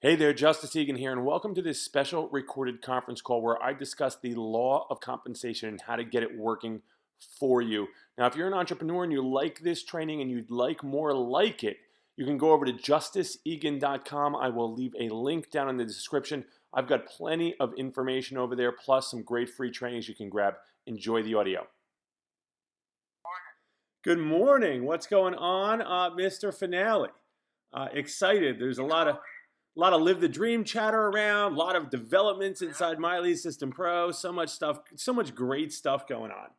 Hey there, Justice Egan here, and welcome to this special recorded conference call where I discuss the law of compensation and how to get it working for you. Now, if you're an entrepreneur and you like this training and you'd like more like it, you can go over to justiceegan.com. I will leave a link down in the description. I've got plenty of information over there, plus some great free trainings you can grab. Enjoy the audio. Good morning. What's going on, Mr. Finale? Excited. There's a lot of live the dream chatter around, a lot of developments inside My Lead System Pro, so much stuff, so much great stuff going on.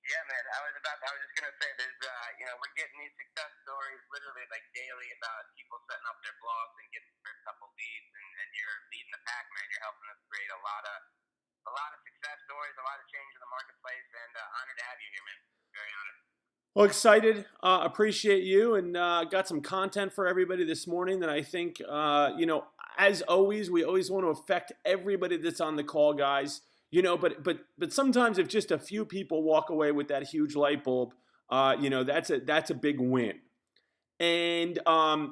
Yeah, man. I was just gonna say, we're getting these success stories literally like daily about people setting up their blogs and getting their first couple leads, and you're leading the pack, man. You're helping us create a lot of success stories, a lot of change in the marketplace, and honored to have you here, man. Very honored. Well, excited, appreciate you, and got some content for everybody this morning that I think, as always, we always want to affect everybody that's on the call, guys. But sometimes if just a few people walk away with that huge light bulb, that's a big win. And I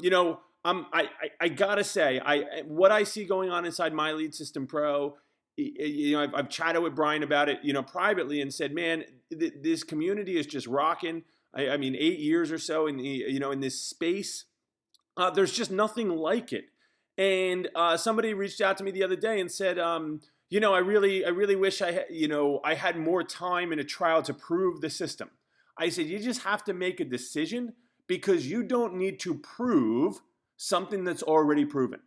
gotta say, what I see going on inside My Lead System Pro. I've chatted with Brian about it, privately, and said, man, this community is just rocking. I mean, 8 years or so in this space, there's just nothing like it. And somebody reached out to me the other day and said, I really wish I had more time in a trial to prove the system. I said, you just have to make a decision because you don't need to prove something that's already proven.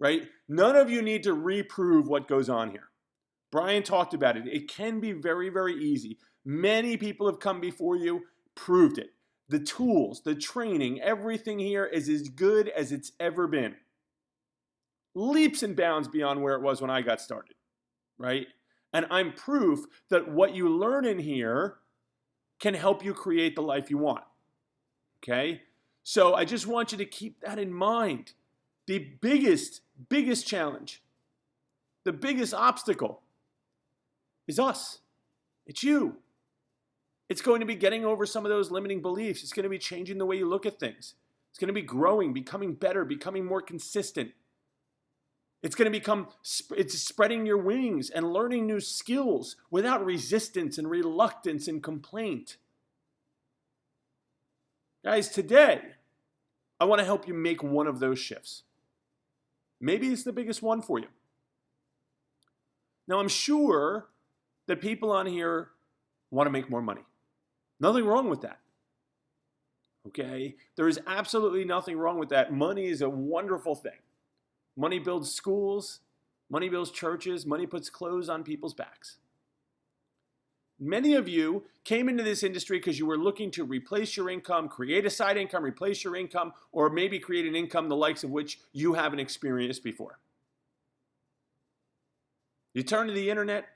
Right? None of you need to reprove what goes on here. Brian talked about it. It can be very, very easy. Many people have come before you, proved it. The tools, the training, everything here is as good as it's ever been. Leaps and bounds beyond where it was when I got started, right? And I'm proof that what you learn in here can help you create the life you want, okay? So I just want you to keep that in mind. The biggest challenge, the biggest obstacle is us. It's you. It's going to be getting over some of those limiting beliefs. It's going to be changing the way you look at things. It's going to be growing, becoming better, becoming more consistent. It's going to it's spreading your wings and learning new skills without resistance and reluctance and complaint. Guys, today, I want to help you make one of those shifts. Maybe it's the biggest one for you. Now, I'm sure that people on here want to make more money. Nothing wrong with that. Okay? There is absolutely nothing wrong with that. Money is a wonderful thing. Money builds schools, money builds churches, money puts clothes on people's backs. Many of you came into this industry because you were looking to replace your income, create a side income, replace your income, or maybe create an income the likes of which you haven't experienced before. You turn to the internet,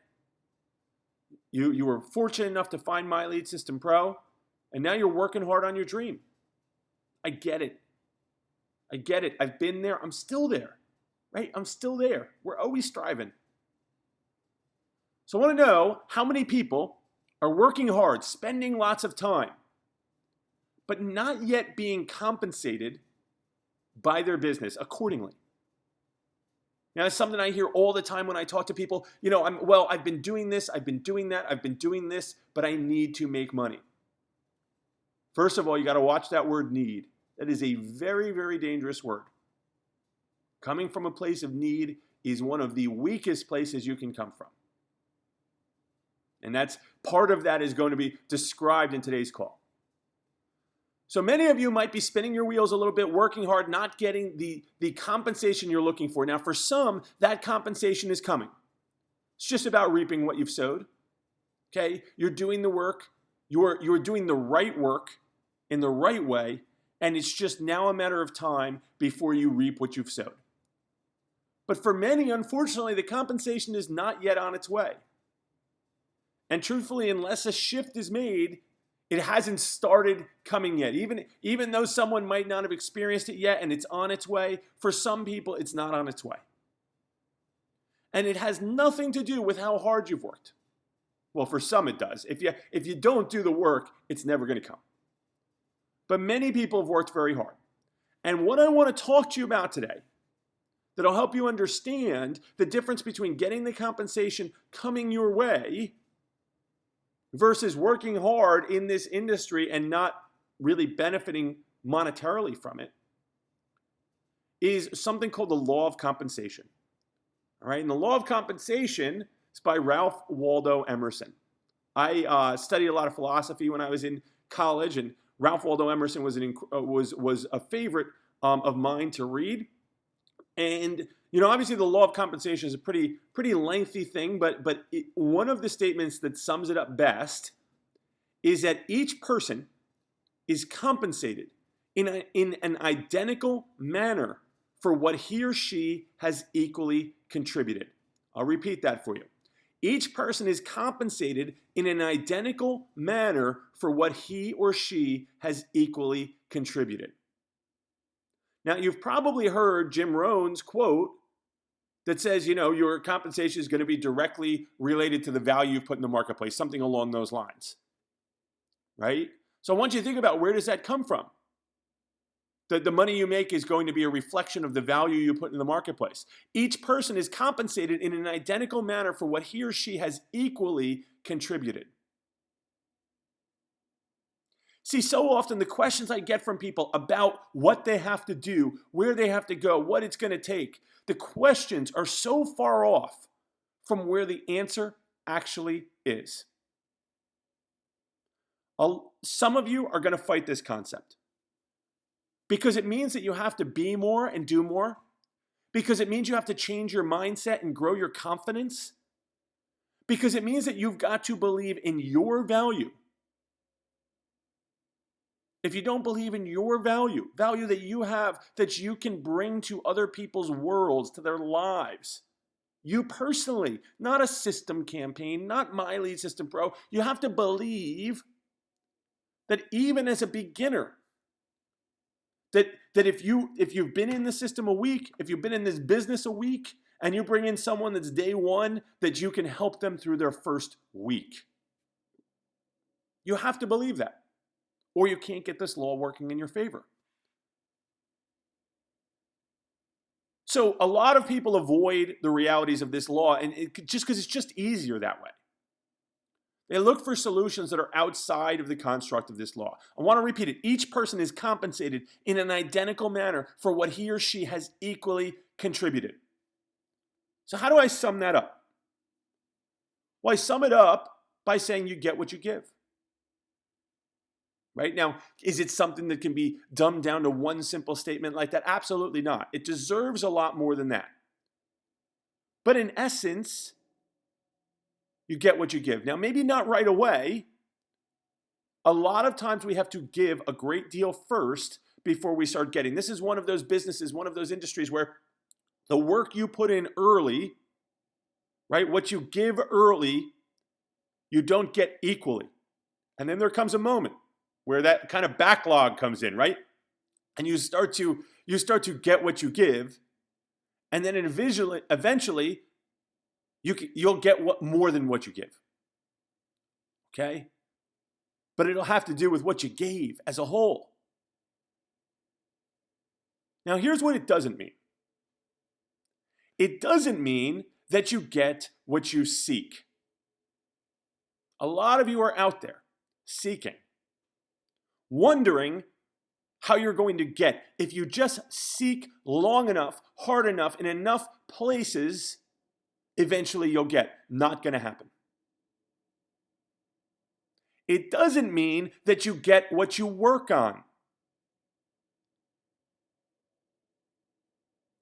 you were fortunate enough to find My Lead System Pro, and now you're working hard on your dream. I get it. I've been there. I'm still there, right? I'm still there. We're always striving. So I want to know how many people are working hard, spending lots of time, but not yet being compensated by their business accordingly. Now, it's something I hear all the time when I talk to people. I've been doing this, I've been doing that, I've been doing this, but I need to make money. First of all, you got to watch that word need. That is a very, very dangerous word. Coming from a place of need is one of the weakest places you can come from. And that's part of that is going to be described in today's call. So many of you might be spinning your wheels a little bit, working hard, not getting the compensation you're looking for. Now, for some, that compensation is coming. It's just about reaping what you've sowed. Okay? You're doing the work. You're doing the right work in the right way, and it's just now a matter of time before you reap what you've sowed. But for many, unfortunately, the compensation is not yet on its way. And truthfully, unless a shift is made, it hasn't started coming yet. Even though someone might not have experienced it yet and it's on its way, for some people, it's not on its way. And it has nothing to do with how hard you've worked. Well, for some it does. If you don't do the work, it's never going to come. But many people have worked very hard. And what I want to talk to you about today that'll help you understand the difference between getting the compensation coming your way versus working hard in this industry and not really benefiting monetarily from it is something called the law of compensation. All right, and the law of compensation is by Ralph Waldo Emerson. I studied a lot of philosophy when I was in college, and Ralph Waldo Emerson was a favorite of mine to read. And obviously, the law of compensation is a pretty lengthy thing, but one of the statements that sums it up best is that each person is compensated in an identical manner for what he or she has equally contributed. I'll repeat that for you. Each person is compensated in an identical manner for what he or she has equally contributed. Now, you've probably heard Jim Rohn's quote that says, your compensation is going to be directly related to the value you put in the marketplace, something along those lines, right? So I want you to think about, where does that come from? The money you make is going to be a reflection of the value you put in the marketplace. Each person is compensated in an identical manner for what he or she has equally contributed. See, so often the questions I get from people about what they have to do, where they have to go, what it's going to take, the questions are so far off from where the answer actually is. Some of you are going to fight this concept because it means that you have to be more and do more, because it means you have to change your mindset and grow your confidence, because it means that you've got to believe in your value. If you don't believe in your value that you have, that you can bring to other people's worlds, to their lives, you personally, not a system campaign, not My Lead System Pro, you have to believe that even as a beginner, that if you've been in the system a week, if you've been in this business a week, and you bring in someone that's day one, that you can help them through their first week. You have to believe that, or you can't get this law working in your favor. So a lot of people avoid the realities of this law, and just because it's just easier that way. They look for solutions that are outside of the construct of this law. I want to repeat it. Each person is compensated in an identical manner for what he or she has equally contributed. So how do I sum that up? Well, I sum it up by saying you get what you give. Right? Now, is it something that can be dumbed down to one simple statement like that? Absolutely not. It deserves a lot more than that. But in essence, you get what you give. Now, maybe not right away. A lot of times we have to give a great deal first before we start getting. This is one of those businesses, one of those industries where the work you put in early, right, what you give early, you don't get equally. And then there comes a moment where that kind of backlog comes in, right? And you start to get what you give, and then eventually you'll get more than what you give. Okay? But it'll have to do with what you gave as a whole. Now, here's what it doesn't mean. It doesn't mean that you get what you seek. A lot of you are out there seeking, wondering how you're going to get. If you just seek long enough, hard enough, in enough places, eventually you'll get. Not going to happen. It doesn't mean that you get what you work on.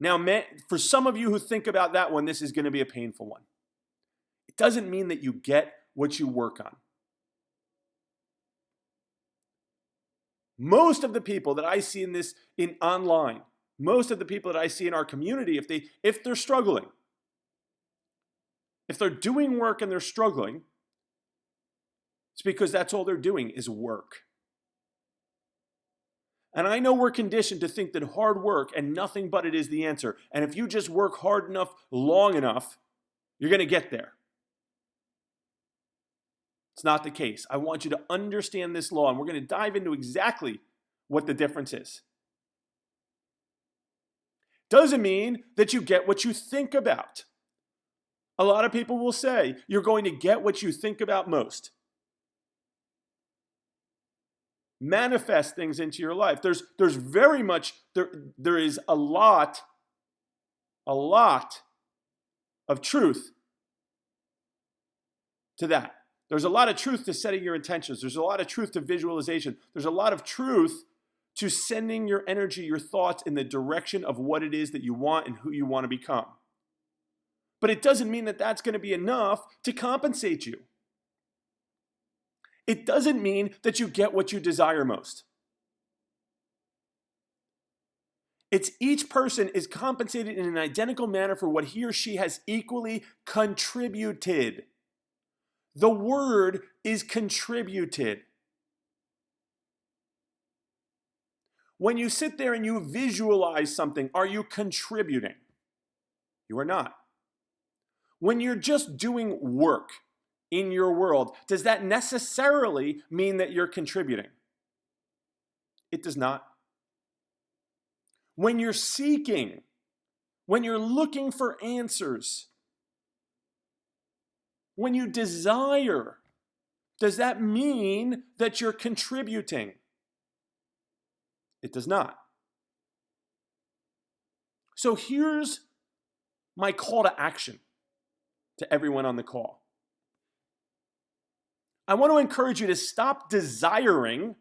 Now, for some of you who think about that one, this is going to be a painful one. It doesn't mean that you get what you work on. Most of the people that I see in online, most of the people that I see in our community, if they're struggling, if they're doing work and they're struggling, it's because that's all they're doing is work. And I know we're conditioned to think that hard work and nothing but it is the answer. And if you just work hard enough, long enough, you're going to get there. It's not the case. I want you to understand this law, and we're going to dive into exactly what the difference is. Doesn't mean that you get what you think about. A lot of people will say you're going to get what you think about most. Manifest things into your life. There's very much, there is a lot of truth to that. There's a lot of truth to setting your intentions. There's a lot of truth to visualization. There's a lot of truth to sending your energy, your thoughts in the direction of what it is that you want and who you want to become. But it doesn't mean that that's going to be enough to compensate you. It doesn't mean that you get what you desire most. It's each person is compensated in an identical manner for what he or she has equally contributed. The word is contributed. When you sit there and you visualize something, are you contributing? You are not. When you're just doing work in your world, does that necessarily mean that you're contributing? It does not. When you're seeking, when you're looking for answers, when you desire, does that mean that you're contributing? It does not. So here's my call to action to everyone on the call. I want to encourage you to stop desiring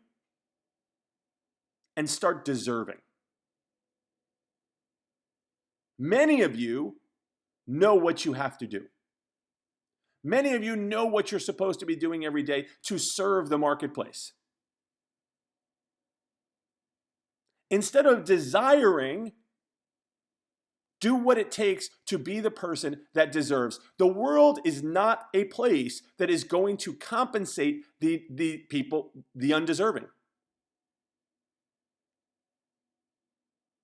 and start deserving. Many of you know what you have to do. Many of you know what you're supposed to be doing every day to serve the marketplace. Instead of desiring, do what it takes to be the person that deserves. The world is not a place that is going to compensate the people, the undeserving.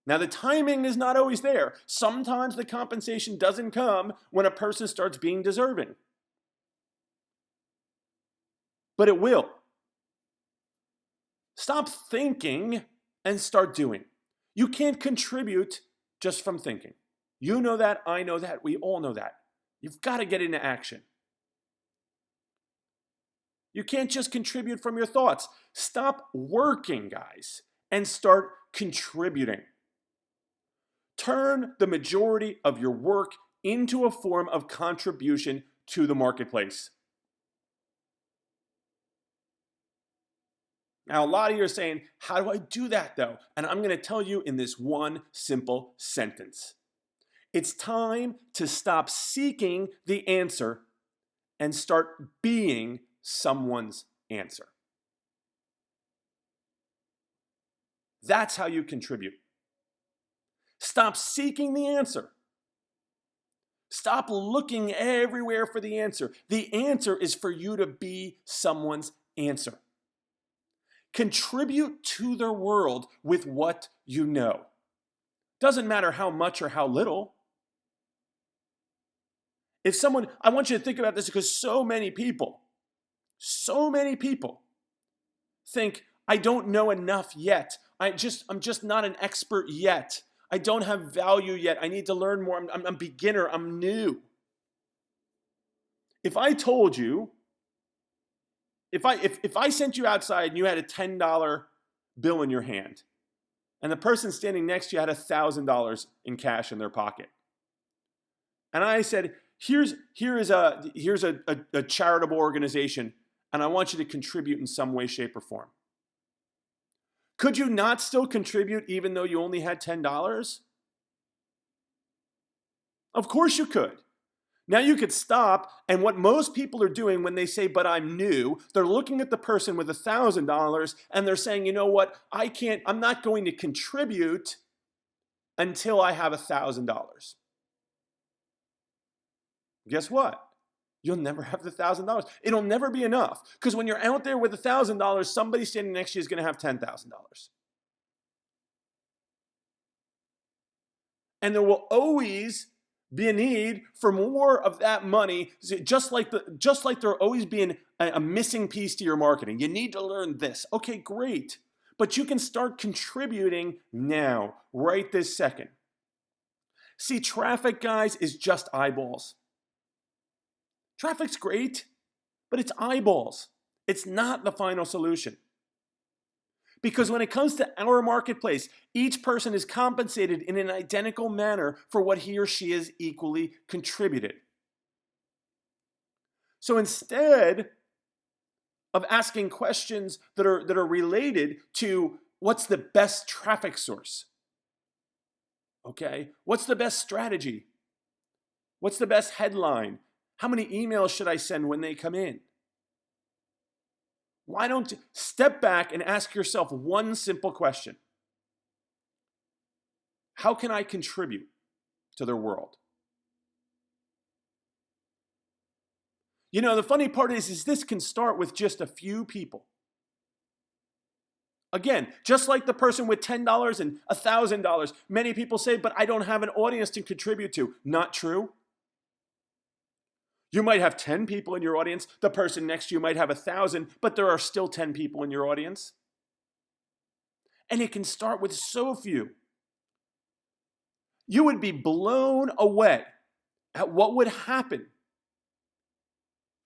Now, the timing is not always there. Sometimes the compensation doesn't come when a person starts being deserving. But it will. Stop thinking and start doing. You can't contribute just from thinking. You know that, I know that, we all know that. You've got to get into action. You can't just contribute from your thoughts. Stop working, guys, and start contributing. Turn the majority of your work into a form of contribution to the marketplace. Now, a lot of you are saying, how do I do that though? And I'm going to tell you in this one simple sentence. It's time to stop seeking the answer and start being someone's answer. That's how you contribute. Stop seeking the answer. Stop looking everywhere for the answer. The answer is for you to be someone's answer. Contribute to their world with what you know. Doesn't matter how much or how little. I want you to think about this because so many people think, I don't know enough yet. I'm just not an expert yet. I don't have value yet. I need to learn more. I'm a beginner. I'm new. If I told you, if I sent you outside and you had a $10 bill in your hand, and the person standing next to you had $1,000 in cash in their pocket, and I said, here's a charitable organization, and I want you to contribute in some way, shape, or form. Could you not still contribute even though you only had $10? Of course you could. Now you could stop, and what most people are doing when they say, but I'm new, they're looking at the person with $1,000 and they're saying, you know what, I'm not going to contribute until I have $1,000. Guess what? You'll never have the $1,000. It'll never be enough. Because when you're out there with $1,000, somebody standing next to you is going to have $10,000. And there will always be a need for more of that money, just like there'll always be a missing piece to your marketing. You need to learn this. Okay, great. But you can start contributing now, right this second. See, traffic, guys, is just eyeballs. Traffic's great, but it's eyeballs. It's not the final solution. Because when it comes to our marketplace, each person is compensated in an identical manner for what he or she has equally contributed. So instead of asking questions that are related to what's the best traffic source, okay? What's the best strategy? What's the best headline? How many emails should I send when they come in? Why don't you step back and ask yourself one simple question? How can I contribute to their world? You know, the funny part is this can start with just a few people. Again, just like the person with $10 and $1,000, many people say, but I don't have an audience to contribute to. Not true. You might have 10 people in your audience. The person next to you might have 1,000, but there are still 10 people in your audience. And it can start with so few. You would be blown away at what would happen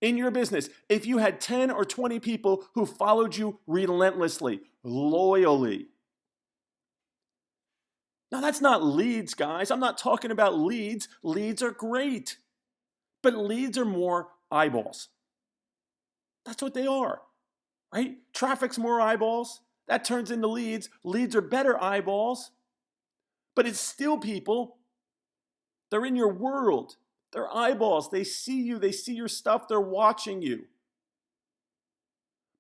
in your business if you had 10 or 20 people who followed you relentlessly, loyally. Now, that's not leads, guys. I'm not talking about leads. Leads are great. But leads are more eyeballs. That's what they are, right? Traffic's more eyeballs. That turns into leads. Leads are better eyeballs. But it's still people. They're in your world. They're eyeballs. They see you. They see your stuff. They're watching you.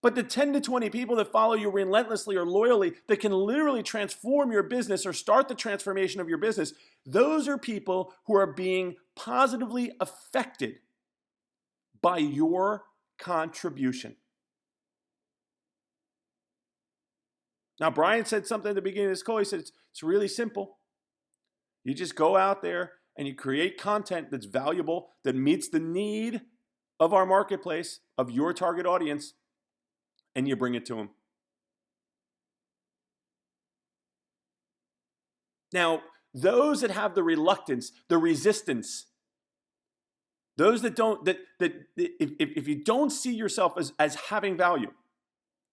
But the 10 to 20 people that follow you relentlessly or loyally that can literally transform your business or start the transformation of your business, those are people who are being positively affected by your contribution. Now, Brian said something at the beginning of this call. He said it's really simple. You just go out there and you create content that's valuable, that meets the need of our marketplace, of your target audience, and you bring it to them. Now, those that have the reluctance, the resistance, those that don't, if you don't see yourself as having value,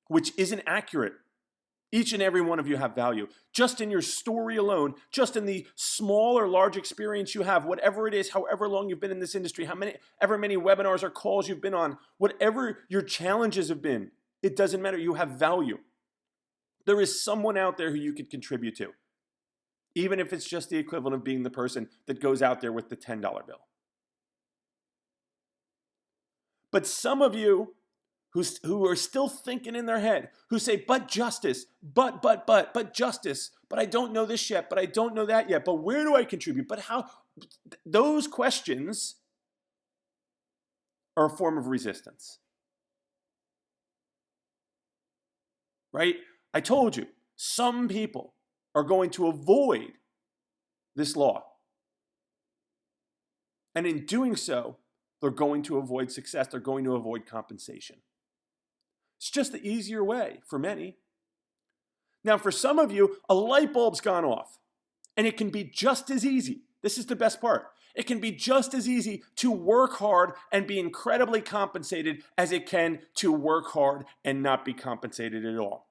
which isn't accurate, each and every one of you have value. Just in your story alone, just in the small or large experience you have, whatever it is, however long you've been in this industry, ever many webinars or calls you've been on, whatever your challenges have been, it doesn't matter. You have value. There is someone out there who you could contribute to, even if it's just the equivalent of being the person that goes out there with the $10 bill. But some of you who are still thinking in their head, who say, but justice, but justice, but I don't know this yet, but I don't know that yet, but where do I contribute? But how? Those questions are a form of resistance. Right? I told you, some people are going to avoid this law. And in doing so, they're going to avoid success. They're going to avoid compensation. It's just the easier way for many. Now, for some of you, a light bulb's gone off. And it can be just as easy. This is the best part. It can be just as easy to work hard and be incredibly compensated as it can to work hard and not be compensated at all.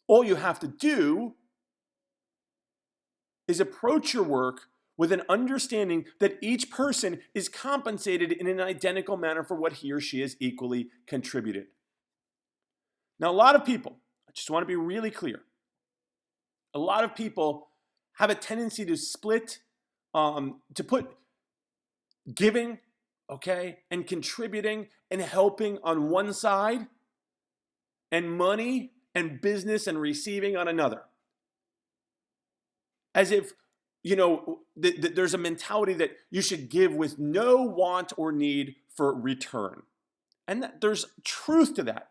All you have to do is approach your work with an understanding that each person is compensated in an identical manner for what he or she has equally contributed. Now, a lot of people, I just want to be really clear, a lot of people have a tendency to split, to put giving, okay, and contributing and helping on one side, and money and business and receiving on another. As if, you know, there's a mentality that you should give with no want or need for return. And there's truth to that.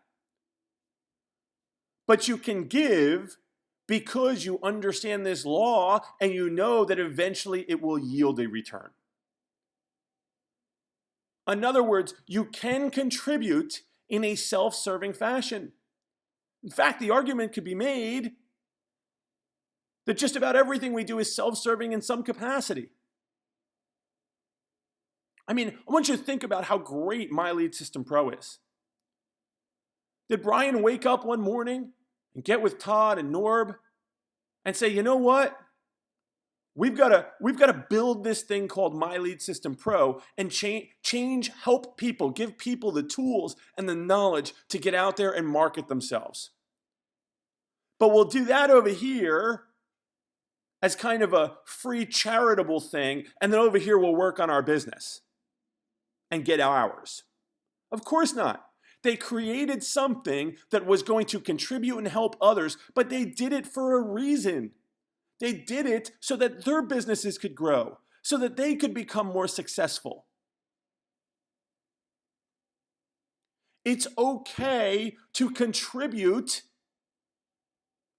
But you can give because you understand this law and you know that eventually it will yield a return. In other words, you can contribute in a self-serving fashion. In fact, the argument could be made that just about everything we do is self-serving in some capacity. I mean, I want you to think about how great My Lead System Pro is. Did Brian wake up one morning and get with Todd and Norb and say, you know what? We've got to build this thing called My Lead System Pro and change, help people, give people the tools and the knowledge to get out there and market themselves. But we'll do that over here as kind of a free charitable thing, and then over here we'll work on our business and get ours. Of course not. They created something that was going to contribute and help others, but they did it for a reason. They did it so that their businesses could grow, so that they could become more successful. It's okay to contribute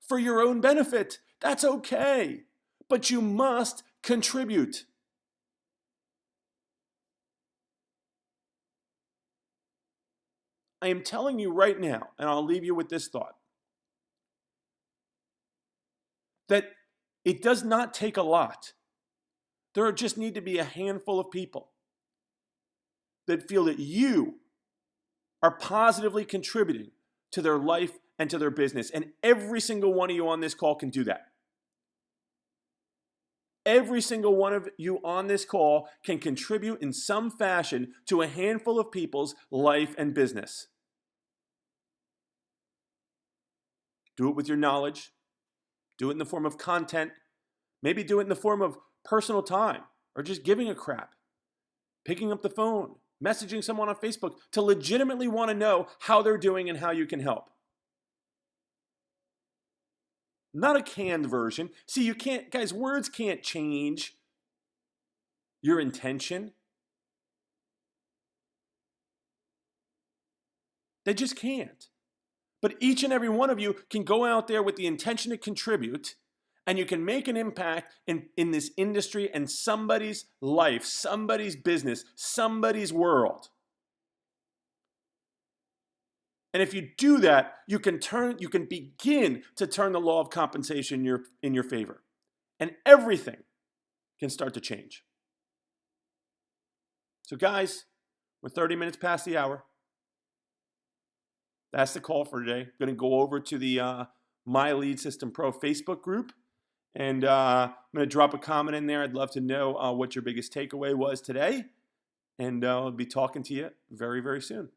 for your own benefit. That's okay. But you must contribute. I am telling you right now, and I'll leave you with this thought, that it does not take a lot. There just need to be a handful of people that feel that you are positively contributing to their life and to their business. And every single one of you on this call can do that. Every single one of you on this call can contribute in some fashion to a handful of people's life and business. Do it with your knowledge. Do it in the form of content. Maybe do it in the form of personal time or just giving a crap. Picking up the phone, messaging someone on Facebook to legitimately want to know how they're doing and how you can help. Not a canned version. See, you can't, guys, words can't change your intention. They just can't. But each and every one of you can go out there with the intention to contribute, and you can make an impact in this industry and somebody's life, somebody's business, somebody's world. And if you do that, you can begin to turn the law of compensation in your favor. And everything can start to change. So guys, we're 30 minutes past the hour. That's the call for today. I'm going to go over to the My Lead System Pro Facebook group. And I'm going to drop a comment in there. I'd love to know what your biggest takeaway was today. And I'll be talking to you very, very soon.